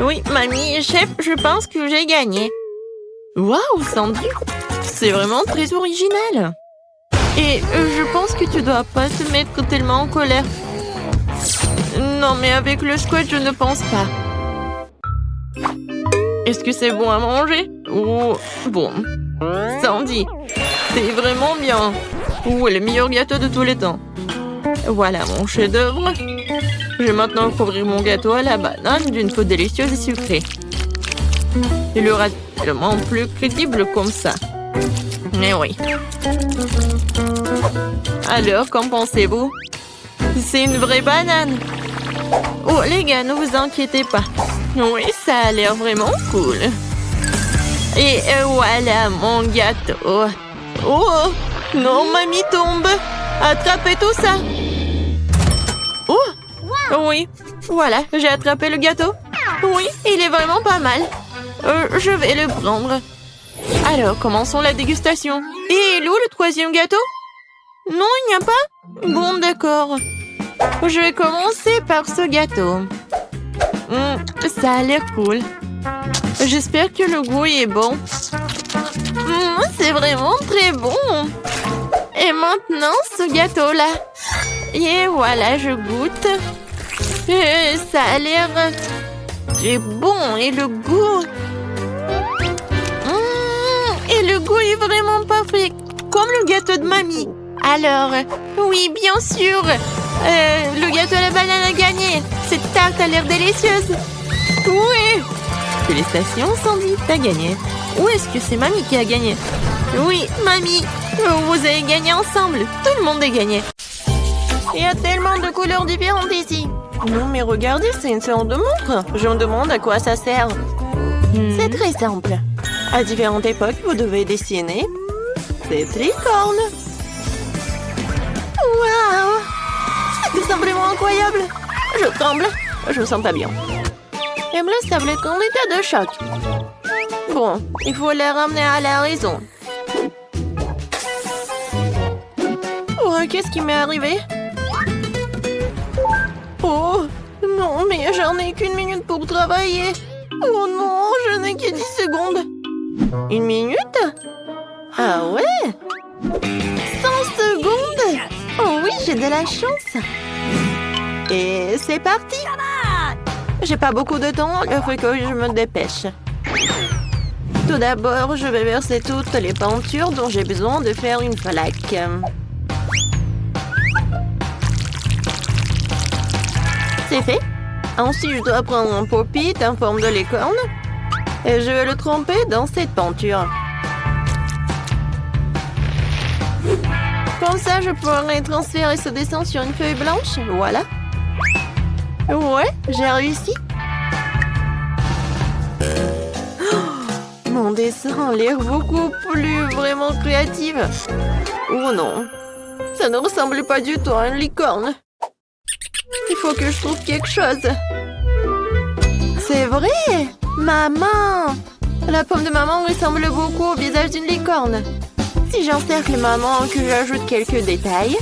A: Oui, mamie, chef, je pense que j'ai gagné. Waouh, Sandy! C'est vraiment très original. Et je pense que tu dois pas te mettre tellement en colère. Non, mais avec le squat, je ne pense pas. Est-ce que c'est bon à manger? Oh, bon. Sandy, c'est vraiment bien. Oh, le meilleur gâteau de tous les temps. Voilà mon chef-d'œuvre. Je vais maintenant couvrir mon gâteau à la banane d'une peau délicieuse et sucrée. Il aura tellement plus crédible comme ça. Mais oui. Alors, qu'en pensez-vous? C'est une vraie banane. Oh, les gars, ne vous inquiétez pas. Oui, ça a l'air vraiment cool. Et voilà mon gâteau. Oh, non, mamie tombe. Attrapez tout ça. Oh, oui. Voilà, j'ai attrapé le gâteau. Oui, il est vraiment pas mal. Je vais le prendre. Alors, commençons la dégustation. Et est où le troisième gâteau? Non, il n'y a pas? Bon, d'accord. Je vais commencer par ce gâteau. Ça a l'air cool. J'espère que le goût est bon. C'est vraiment très bon. Et maintenant, ce gâteau-là. Et voilà, je goûte. Ça a l'air très bon. Et le goût... Et le goût est vraiment parfait. Comme le gâteau de mamie. Alors, oui, bien sûr. Le gâteau à la banane a gagné. Cette tarte a l'air délicieuse. Oui. Félicitations, Sandy, t'as gagné. Ou est-ce que c'est mamie qui a gagné? Oui, mamie. Vous avez gagné ensemble. Tout le monde a gagné. Il y a tellement de couleurs différentes ici. Non, mais regardez, c'est une sorte de montre. Je me demande à quoi ça sert. C'est très simple. À différentes époques, vous devez dessiner des tricornes. Waouh! C'est tout simplement incroyable. Je tremble. Je me sens pas bien. Et me laisse tablette en état de choc. Bon, il faut les ramener à la raison. Oh, qu'est-ce qui m'est arrivé? Oh, non, mais j'en ai qu'une minute pour travailler. Oh non, je n'ai que 10 secondes. Une minute? Ah ouais? 100 secondes? Oh oui, j'ai de la chance. Et c'est parti. J'ai pas beaucoup de temps, il faut que je me dépêche. Tout d'abord, je vais verser toutes les peintures dont j'ai besoin de faire une flaque. C'est fait. Ensuite, je dois prendre un pop-it en forme de licorne et je vais le tremper dans cette peinture. Comme ça, je pourrai transférer ce dessin sur une feuille blanche. Voilà. Ouais, j'ai réussi. Oh, mon dessin a l'air beaucoup plus vraiment créatif. Oh non, ça ne ressemble pas du tout à une licorne. Il faut que je trouve quelque chose. C'est vrai! Maman! La pomme de maman ressemble beaucoup au visage d'une licorne. Si j'encercle maman, que j'ajoute quelques détails.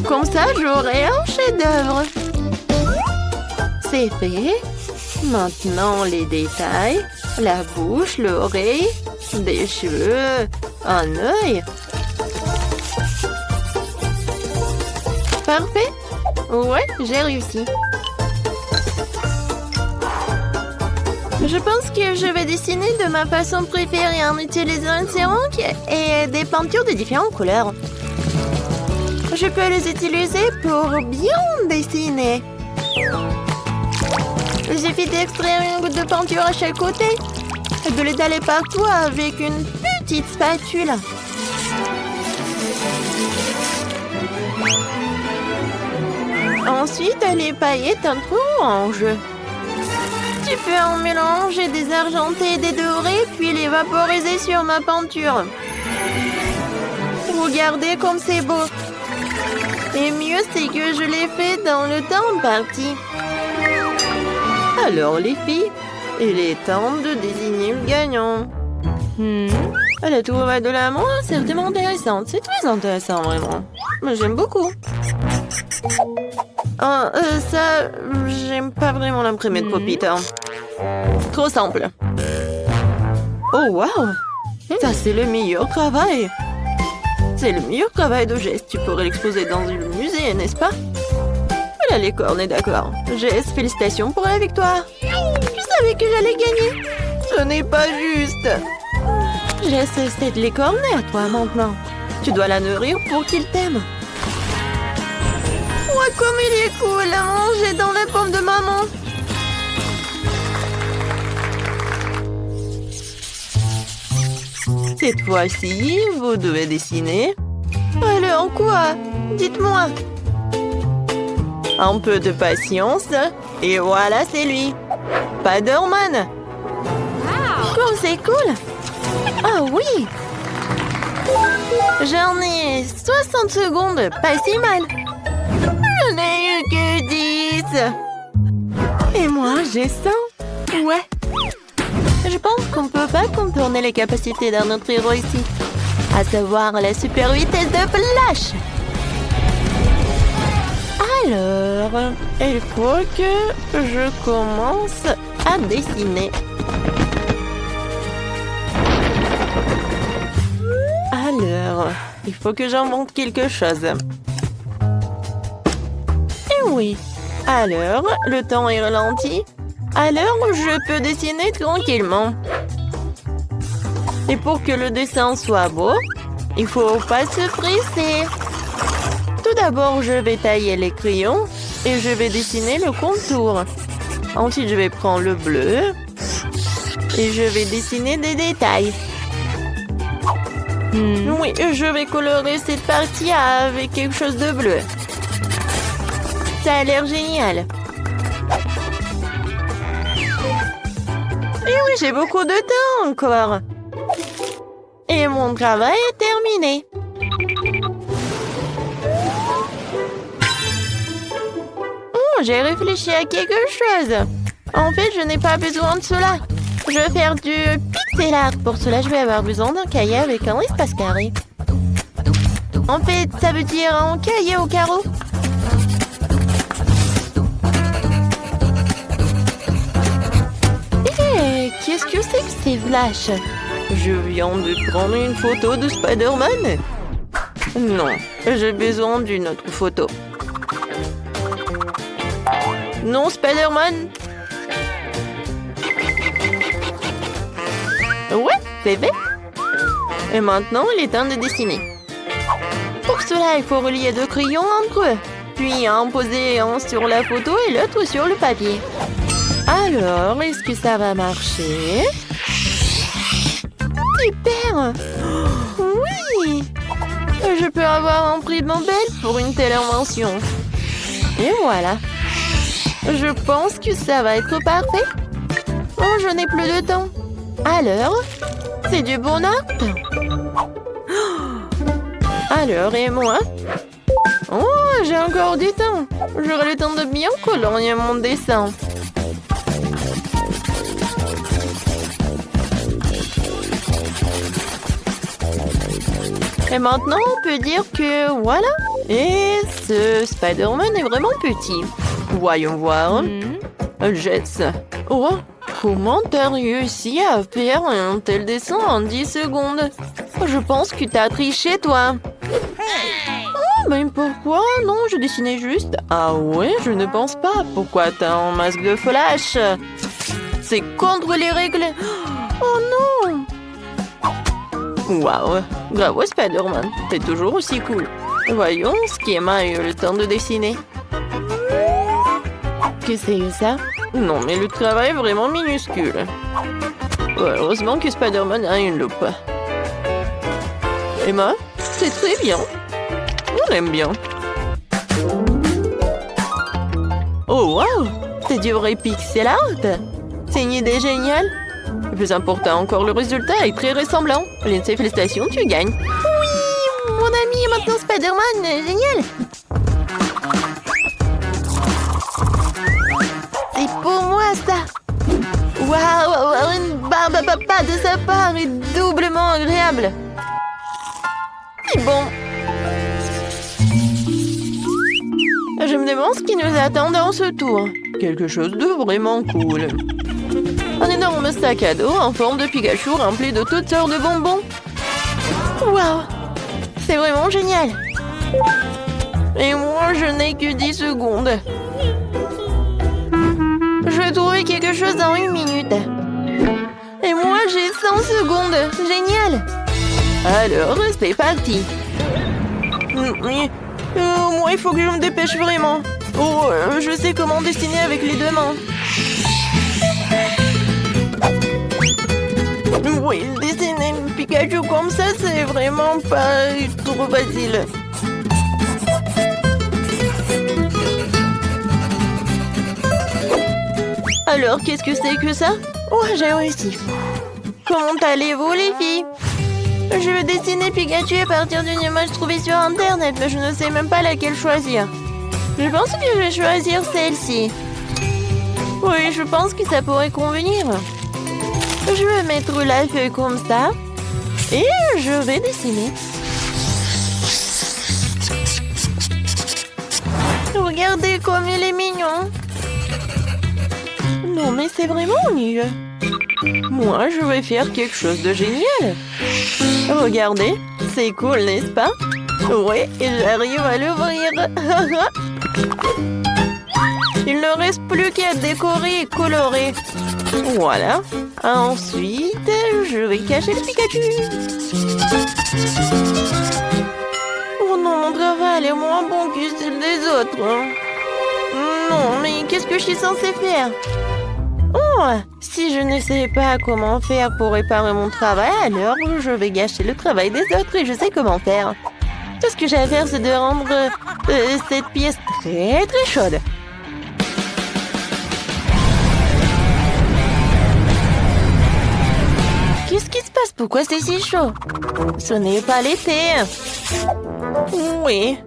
A: Comme ça, j'aurai un chef-d'œuvre. C'est fait. Maintenant, les détails. La bouche, l'oreille, des cheveux, un œil. Parfait. Ouais, j'ai réussi. Je pense que je vais dessiner de ma façon préférée en utilisant un céramique et des peintures de différentes couleurs. Je peux les utiliser pour bien dessiner. Il suffit d'extraire une goutte de peinture à chaque côté et de l'étaler partout avec une petite spatule. Ensuite, les paillettes en orange. Tu peux en mélanger des argentés et des dorés, puis les vaporiser sur ma peinture. Regardez comme c'est beau. Et mieux, c'est que je l'ai fait dans le temps imparti. Alors, les filles, il est temps de désigner le gagnant. La trouvaille de l'amour, c'est vraiment intéressante. C'est très intéressant, vraiment. J'aime beaucoup. Ça, j'aime pas vraiment l'imprimé de pop-it. Trop simple. Oh, wow! Ça, c'est le meilleur travail. C'est le meilleur travail de Jess. Tu pourrais l'exposer dans un musée, n'est-ce pas? La licorne est d'accord. Jess, félicitations pour la victoire. Je savais que j'allais gagner. Ce n'est pas juste. Jess, cette licorne est à toi maintenant. Tu dois la nourrir pour qu'il t'aime. Oh, comme il est cool à manger dans la pomme de maman. Cette fois-ci, vous devez dessiner. Alors quoi? Dites-moi. Un peu de patience. Et voilà, c'est lui. Spider-Man. Oh, c'est cool. Ah oui. J'en ai 60 secondes. Pas si mal. Je n'ai eu que 10. Et moi, j'ai 100. Ouais. Je pense qu'on ne peut pas contourner les capacités d'un autre héros ici. À savoir la super vitesse de Flash. Alors, il faut que je commence à dessiner. Alors, il faut que j'invente quelque chose. Et oui. Alors, le temps est ralenti. Alors, je peux dessiner tranquillement. Et pour que le dessin soit beau, il faut pas se presser. Tout d'abord, je vais tailler les crayons et je vais dessiner le contour. Ensuite, je vais prendre le bleu et je vais dessiner des détails. Oui, je vais colorer cette partie avec quelque chose de bleu. Ça a l'air génial. Et oui, j'ai beaucoup de temps encore. Et mon travail est terminé. J'ai réfléchi à quelque chose. En fait, je n'ai pas besoin de cela. Je vais faire du pixel art. Pour cela, je vais avoir besoin d'un cahier avec un espace carré. En fait, ça veut dire un cahier au carreau. Hé, qu'est-ce que c'est que ces flashs? Je viens de prendre une photo de Spider-Man. Non, j'ai besoin d'une autre photo. Non, Spider-Man. Ouais, c'est fait. Et maintenant, il est temps de dessiner. Pour cela, il faut relier deux crayons entre eux. Puis en poser un sur la photo et l'autre sur le papier. Alors, est-ce que ça va marcher? Super! Oui! Je peux avoir un prix Nobel pour une telle invention. Et voilà. Je pense que ça va être parfait. Oh, je n'ai plus de temps. Alors, c'est du bon art. Alors, et moi? Oh, j'ai encore du temps. J'aurai le temps de bien colorier mon dessin. Et maintenant, on peut dire que voilà. Et ce Spider-Man est vraiment petit. Voyons voir. Jess. Oh, comment t'as réussi à faire un tel dessin en 10 secondes? Je pense que t'as triché, toi. Oh, mais pourquoi? Non, je dessinais juste. Ah ouais, je ne pense pas. Pourquoi t'as un masque de flash? C'est contre les règles. Oh non! Waouh! Bravo, Spider-Man. T'es toujours aussi cool. Voyons, Schéma a eu le temps de dessiner. Que c'est ça? Non, mais le travail est vraiment minuscule. Heureusement que Spider-Man a une loupe. Emma, c'est très bien. On aime bien. Oh, wow! C'est du vrai pixel art! C'est une idée géniale! Le plus important encore, le résultat est très ressemblant. Lindsay, félicitations, tu gagnes. Oui! Mon ami est maintenant Spider-Man! Génial! C'est pour moi, ça! Waouh! Une barbe à papa de sa part est doublement agréable! C'est bon! Je me demande ce qui nous attend dans ce tour. Quelque chose de vraiment cool. Un énorme sac à dos en forme de Pikachu rempli de toutes sortes de bonbons. Waouh! C'est vraiment génial! Et moi, je n'ai que 10 secondes. Je vais trouver quelque chose en 1 minute. Et moi, j'ai 100 secondes. Génial! Alors, c'est parti. Moi, il faut que je me dépêche vraiment. Oh, je sais comment dessiner avec les deux mains. Oui, dessiner Pikachu comme ça, c'est vraiment pas trop facile. Alors, qu'est-ce que c'est que ça? Oh, j'ai réussi. Comment allez-vous, les filles? Je vais dessiner Pikachu à partir d'une image trouvée sur Internet, mais je ne sais même pas laquelle choisir. Je pense que je vais choisir celle-ci. Oui, je pense que ça pourrait convenir. Je vais mettre la feuille comme ça. Et je vais dessiner. Regardez comme il est mignon. Non, mais c'est vraiment nul. Moi, je vais faire quelque chose de génial. Regardez, c'est cool, n'est-ce pas? Oui, j'arrive à l'ouvrir. Il ne reste plus qu'à décorer et colorer. Voilà. Ensuite, je vais cacher le Pikachu. Oh non, mon travail est moins bon que celui des autres. Non, mais qu'est-ce que je suis censée faire? Oh, si je ne sais pas comment faire pour réparer mon travail, alors je vais gâcher le travail des autres et je sais comment faire. Tout ce que j'ai à faire, c'est de rendre cette pièce très très chaude. Qu'est-ce qui se passe? Pourquoi c'est si chaud? Ce n'est pas l'été. Oui.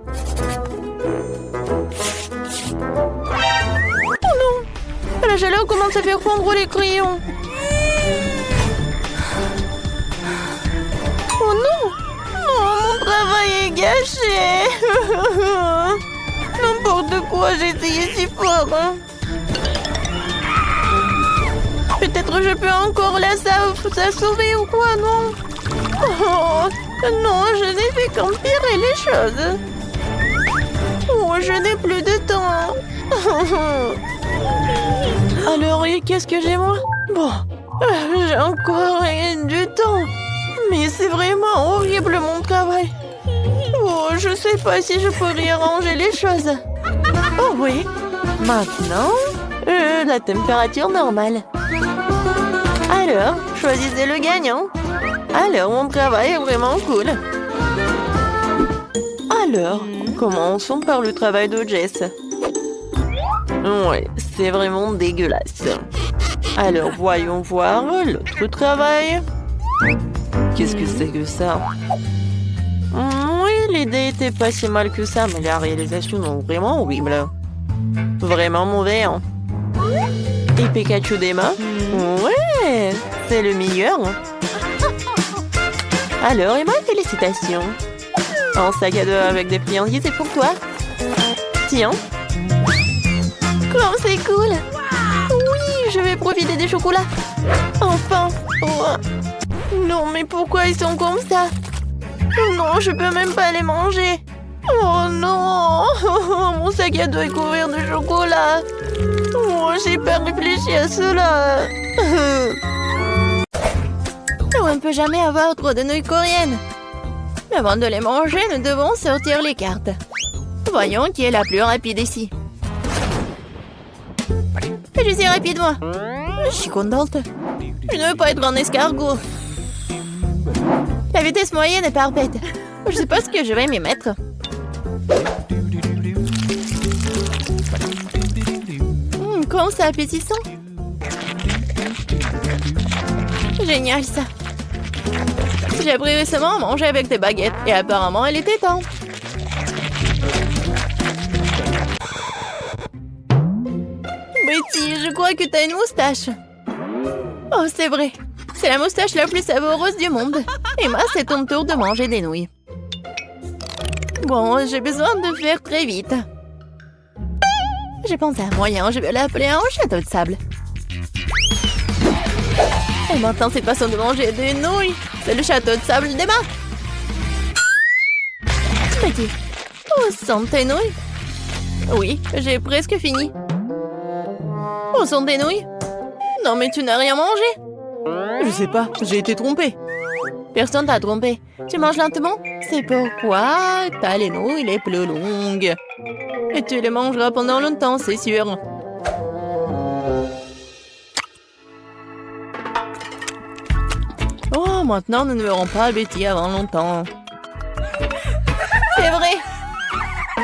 A: Oh non! La chaleur commence à faire fondre les crayons. Oh non! Oh, mon travail est gâché. N'importe quoi, j'ai essayé si fort. Peut-être je peux encore la sauver ou quoi, non? Oh, non, je n'ai fait qu'empirer les choses. Oh, je n'ai plus de temps. Alors, qu'est-ce que j'ai moi? Bon, j'ai encore rien du temps. Mais c'est vraiment horrible mon travail. Oh, je sais pas si je pourrais arranger les choses. Oh oui, maintenant, la température normale. Alors, choisissez le gagnant. Alors, mon travail est vraiment cool. Alors, commençons par le travail de Jess. Ouais, c'est vraiment dégueulasse. Alors, voyons voir l'autre travail. Qu'est-ce que c'est que ça? Oui, l'idée était pas si mal que ça, mais la réalisation est vraiment horrible. Vraiment mauvais, hein? Et Pikachu des mains? Ouais, c'est le meilleur. Alors, Emma, félicitations. Un sac à dos avec des friandises, c'est pour toi. Tiens. Comme c'est cool. Oui, je vais profiter des chocolats. Enfin. Oh. Non, mais pourquoi ils sont comme ça? Non, je peux même pas les manger. Oh non. Mon sac à dos est couvert de chocolat. Oh, j'ai pas réfléchi à cela. On ne peut jamais avoir trop de nouilles coréennes. Avant de les manger, nous devons sortir les cartes. Voyons qui est la plus rapide ici. Je suis rapide, moi. Je suis contente. Je ne veux pas être un escargot. La vitesse moyenne est parfaite. Je sais pas ce que je vais m'y mettre. Comment c'est appétissant. Génial, ça. J'ai appris récemment à manger avec des baguettes et apparemment, elle était temps. Betty, je crois que t'as une moustache. Oh, c'est vrai. C'est la moustache la plus savoureuse du monde. Emma, c'est ton tour de manger des nouilles. Bon, j'ai besoin de faire très vite. J'ai pensé à un moyen, je vais l'appeler un château de sable. Et maintenant, cette façon de manger des nouilles, c'est le château de sable d'Emma. Betty, où sont tes nouilles? Oui, j'ai presque fini. Où sont tes nouilles? Non, mais tu n'as rien mangé. Je sais pas, j'ai été trompée. Personne t'a trompé. Tu manges lentement? C'est pourquoi t'as les nouilles les plus longues. Et tu les mangeras pendant longtemps, c'est sûr. Oh, maintenant, nous ne verrons pas Betty avant longtemps. C'est vrai. Oh,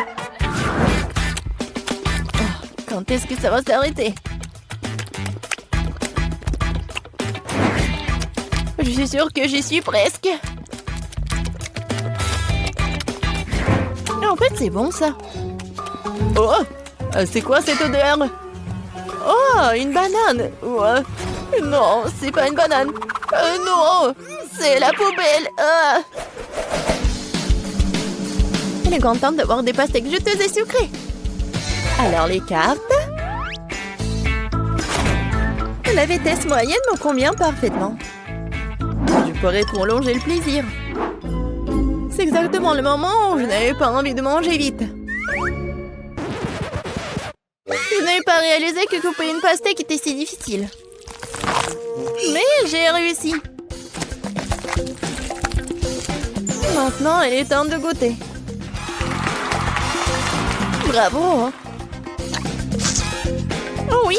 A: quand est-ce que ça va s'arrêter? Je suis sûre que j'y suis presque. En fait, c'est bon, ça. Oh, c'est quoi cette odeur? Oh, une banane. Ouais. Non, c'est pas une banane. Non, c'est la poubelle. Elle est contente d'avoir des pastèques juteuses et sucrées. Alors les cartes. La vitesse moyenne me convient parfaitement. Je pourrais prolonger le plaisir. C'est exactement le moment où je n'avais pas envie de manger vite. Je n'avais pas réalisé que couper une pastèque était si difficile. Mais j'ai réussi. Maintenant, il est temps de goûter. Bravo! Oh oui!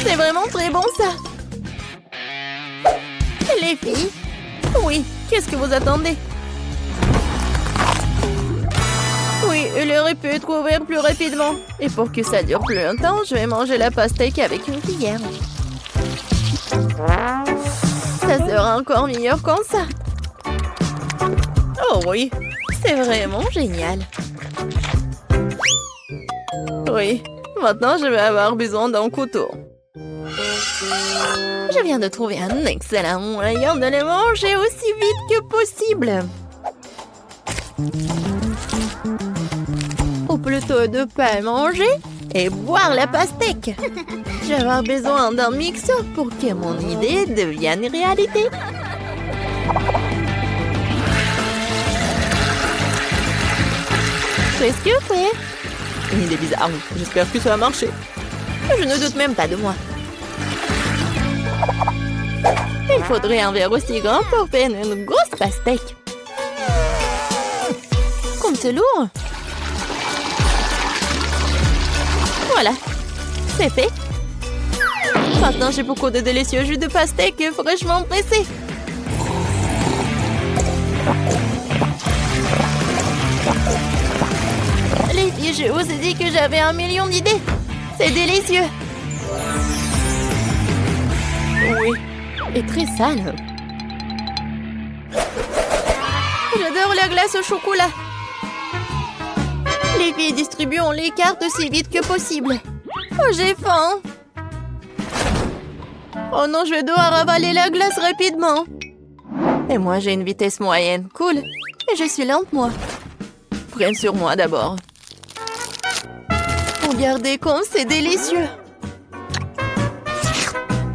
A: C'est vraiment très bon, ça! Les filles? Oui, qu'est-ce que vous attendez? Oui, il aurait pu être ouvert plus rapidement. Et pour que ça dure plus longtemps, je vais manger la pastèque avec une cuillère. Ça sera encore meilleur comme ça. Oh oui, c'est vraiment génial. Oui, maintenant je vais avoir besoin d'un couteau. Je viens de trouver un excellent moyen de les manger aussi vite que possible. Ou plutôt de pas manger et boire la pastèque. Je vais avoir besoin d'un mixeur pour que mon idée devienne réalité. Presque prêt. Une idée bizarre. J'espère que ça va marcher. Je ne doute même pas de moi. Il faudrait un verre aussi grand pour faire une grosse pastèque. Comme c'est lourd. Voilà, c'est fait. Maintenant, j'ai beaucoup de délicieux jus de pastèque fraîchement pressés. Les filles, je vous ai dit que j'avais 1 million d'idées. C'est délicieux. Oui, et très sale. J'adore la glace au chocolat. Les filles, distribuons les cartes aussi vite que possible. Oh, j'ai faim. Oh non, je vais devoir avaler la glace rapidement. Et moi, j'ai une vitesse moyenne. Cool. Et je suis lente, moi. Prenne sur moi d'abord. Regardez comme c'est délicieux.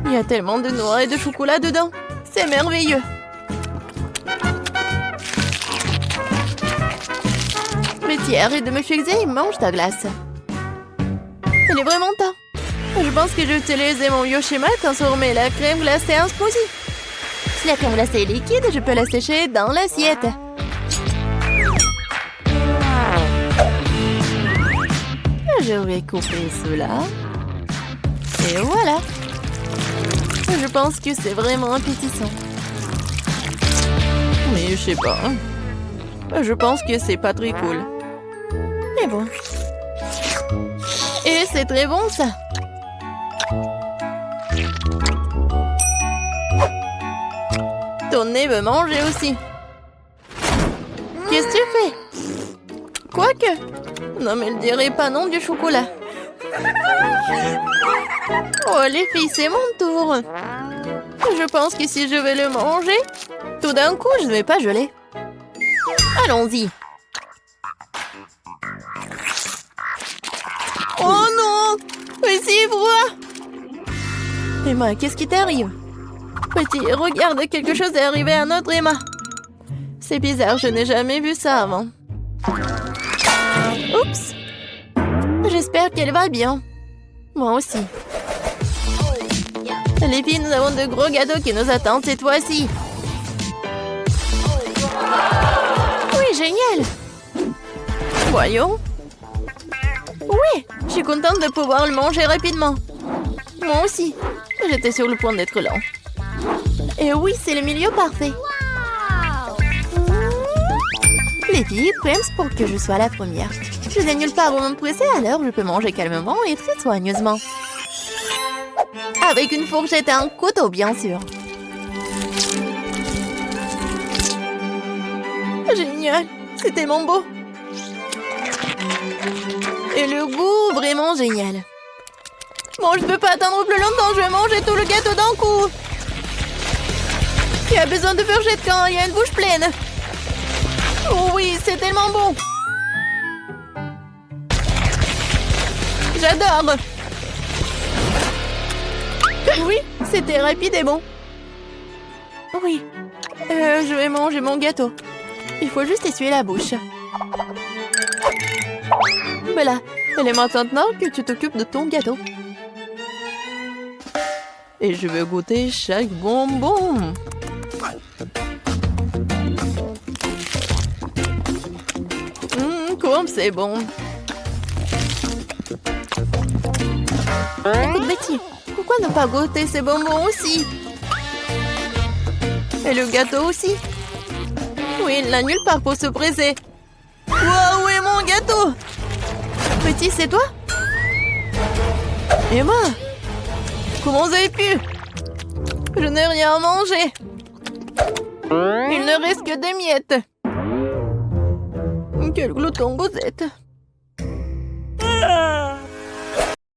A: Il y a tellement de noix et de chocolat dedans. C'est merveilleux. Mais arrête de me fixer et mange ta glace. Il est vraiment temps. Je pense que j'ai utilisé mon vieux schéma et transformé la crème glacée en smoothie. Si la crème glacée est liquide, je peux la sécher dans l'assiette. Je vais couper cela. Et voilà. Je pense que c'est vraiment appétissant. Mais je sais pas. Je pense que c'est pas très cool. Mais bon. Et c'est très bon, ça. Ton nez veut manger aussi. Qu'est-ce que tu fais? Quoique. Non, mais ne dirai pas non du chocolat. Oh, les filles, c'est mon tour. Je pense que si je vais le manger, tout d'un coup, je ne vais pas geler. Allons-y. Oh non! Mais c'est froid! Emma, qu'est-ce qui t'arrive? Petit, regarde, quelque chose est arrivé à notre Emma. C'est bizarre, je n'ai jamais vu ça avant. Oups! J'espère qu'elle va bien. Moi aussi. Les filles, nous avons de gros gâteaux qui nous attendent cette fois-ci. Oui, génial! Voyons. Oui, je suis contente de pouvoir le manger rapidement. Moi aussi. J'étais sur le point d'être lent. Et oui, c'est le milieu parfait. Les filles, prennent pour que je sois la première. Je n'ai nulle part où me presser, alors je peux manger calmement et très soigneusement. Avec une fourchette et un couteau, bien sûr. Génial, c'est tellement beau. Et le goût, vraiment génial. Bon, je ne peux pas attendre plus longtemps, je vais manger tout le gâteau d'un coup. Qui a besoin de fourchette quand il y a une bouche pleine? Oh oui, c'est tellement bon. J'adore! Oui, c'était rapide et bon. Oui, je vais manger mon gâteau. Il faut juste essuyer la bouche. Voilà, il est maintenant que tu t'occupes de ton gâteau. Et je vais goûter chaque bonbon. Comme c'est bon. Écoute Betty, pourquoi ne pas goûter ces bonbons aussi? Et le gâteau aussi? Oui, il n'a nulle part pour se presser. Wow, où est mon gâteau? Betty, c'est toi? Emma? Comment vous avez pu? Je n'ai rien mangé. Il ne reste que des miettes. Quel glouton vous êtes.